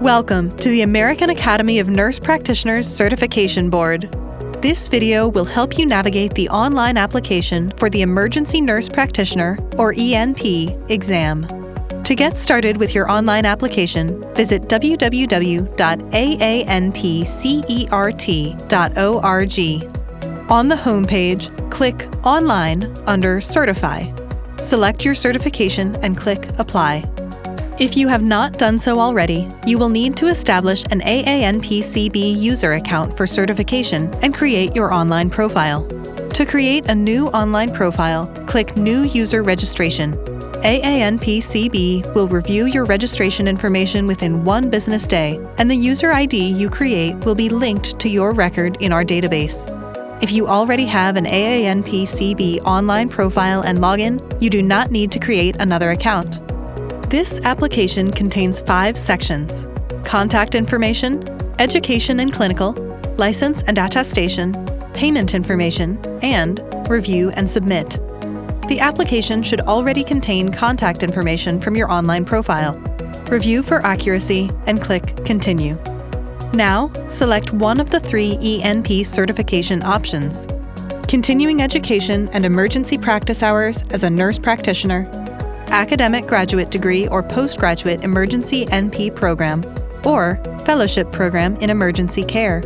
Welcome to the American Academy of Nurse Practitioners Certification Board. This video will help you navigate the online application for the Emergency Nurse Practitioner, or ENP, exam. To get started with your online application, visit www.AANPCERT.org. On the homepage, click Online under Certify. Select your certification and click Apply. If you have not done so already, you will need to establish an AANPCB user account for certification and create your online profile. To create a new online profile, click New User Registration. AANPCB will review your registration information within 1 business day, and the user ID you create will be linked to your record in our database. If you already have an AANPCB online profile and login, you do not need to create another account. This application contains 5 sections: contact information, education and clinical, license and attestation, payment information, and review and submit. The application should already contain contact information from your online profile. Review for accuracy and click Continue. Now, select one of the 3 ENP certification options: continuing education and emergency practice hours as a nurse practitioner, academic graduate degree or postgraduate emergency NP program, or fellowship program in emergency care.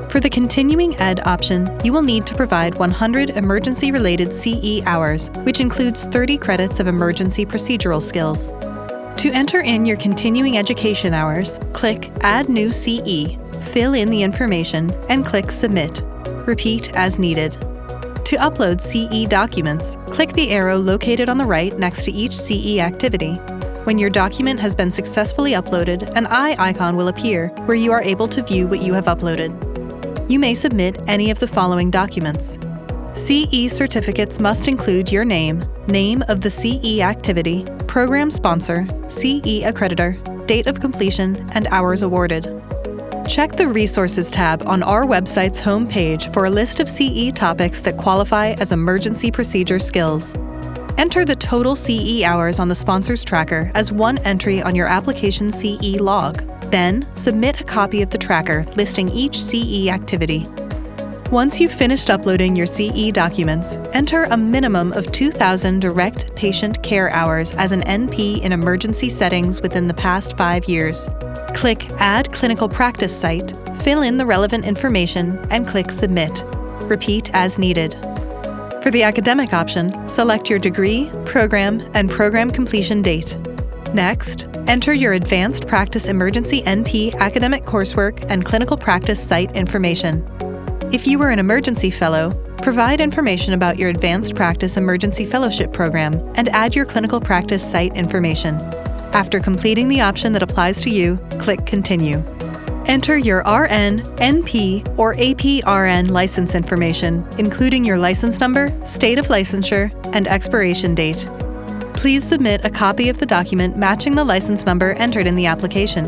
For the continuing ed option, you will need to provide 100 emergency-related CE hours, which includes 30 credits of emergency procedural skills. To enter in your continuing education hours, click Add New CE, fill in the information, and click Submit. Repeat as needed. To upload CE documents, click the arrow located on the right next to each CE activity. When your document has been successfully uploaded, an eye icon will appear where you are able to view what you have uploaded. You may submit any of the following documents. CE certificates must include your name, name of the CE activity, program sponsor, CE accreditor, date of completion, and hours awarded. Check the Resources tab on our website's homepage for a list of CE topics that qualify as emergency procedure skills. Enter the total CE hours on the Sponsors Tracker as one entry on your application CE log. Then, submit a copy of the tracker listing each CE activity. Once you've finished uploading your CE documents, enter a minimum of 2,000 direct patient care hours as an NP in emergency settings within the past 5 years. Click Add Clinical Practice Site, fill in the relevant information, and click Submit. Repeat as needed. For the academic option, select your degree, program, and program completion date. Next, enter your Advanced Practice Emergency NP academic coursework and clinical practice site information. If you were an emergency fellow, provide information about your Advanced Practice Emergency Fellowship program and add your clinical practice site information. After completing the option that applies to you, click Continue. Enter your RN, NP, or APRN license information, including your license number, state of licensure, and expiration date. Please submit a copy of the document matching the license number entered in the application.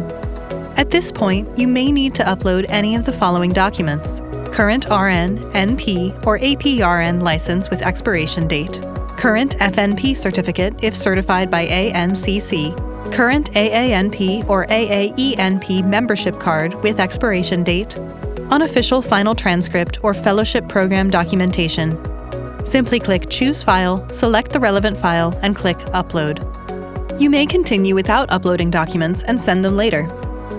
At this point, you may need to upload any of the following documents: current RN, NP, or APRN license with expiration date, current FNP certificate if certified by ANCC, current AANP or AAENP membership card with expiration date, unofficial final transcript or fellowship program documentation. Simply click Choose File, select the relevant file, and click Upload. You may continue without uploading documents and send them later.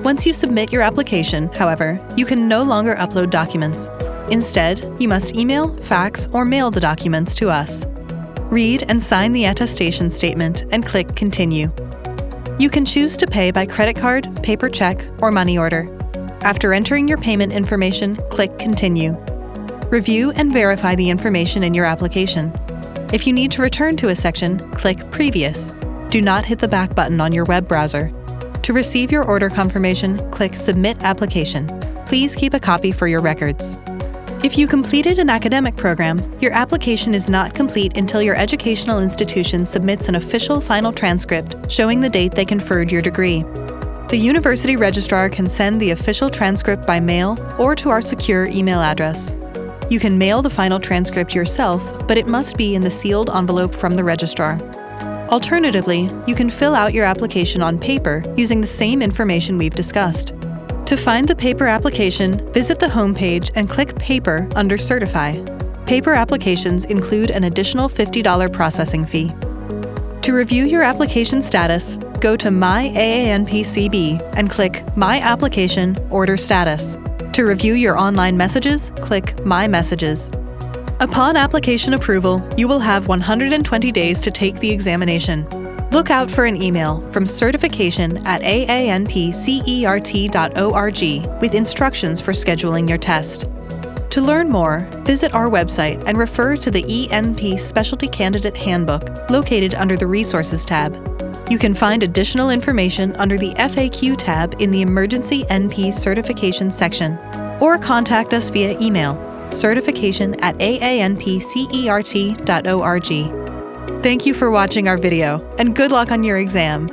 Once you submit your application, however, you can no longer upload documents. Instead, you must email, fax, or mail the documents to us. Read and sign the attestation statement and click Continue. You can choose to pay by credit card, paper check, or money order. After entering your payment information, click Continue. Review and verify the information in your application. If you need to return to a section, click Previous. Do not hit the back button on your web browser. To receive your order confirmation, click Submit Application. Please keep a copy for your records. If you completed an academic program, your application is not complete until your educational institution submits an official final transcript showing the date they conferred your degree. The university registrar can send the official transcript by mail or to our secure email address. You can mail the final transcript yourself, but it must be in the sealed envelope from the registrar. Alternatively, you can fill out your application on paper using the same information we've discussed. To find the paper application, visit the homepage and click Paper under Certify. Paper applications include an additional $50 processing fee. To review your application status, go to My AANPCB and click My Application Order Status. To review your online messages, click My Messages. Upon application approval, you will have 120 days to take the examination. Look out for an email from certification@AANPCERT.org with instructions for scheduling your test. To learn more, visit our website and refer to the ENP Specialty Candidate Handbook located under the Resources tab. You can find additional information under the FAQ tab in the Emergency NP Certification section, or contact us via email, certification@AANPCERT.org. Thank you for watching our video, and good luck on your exam!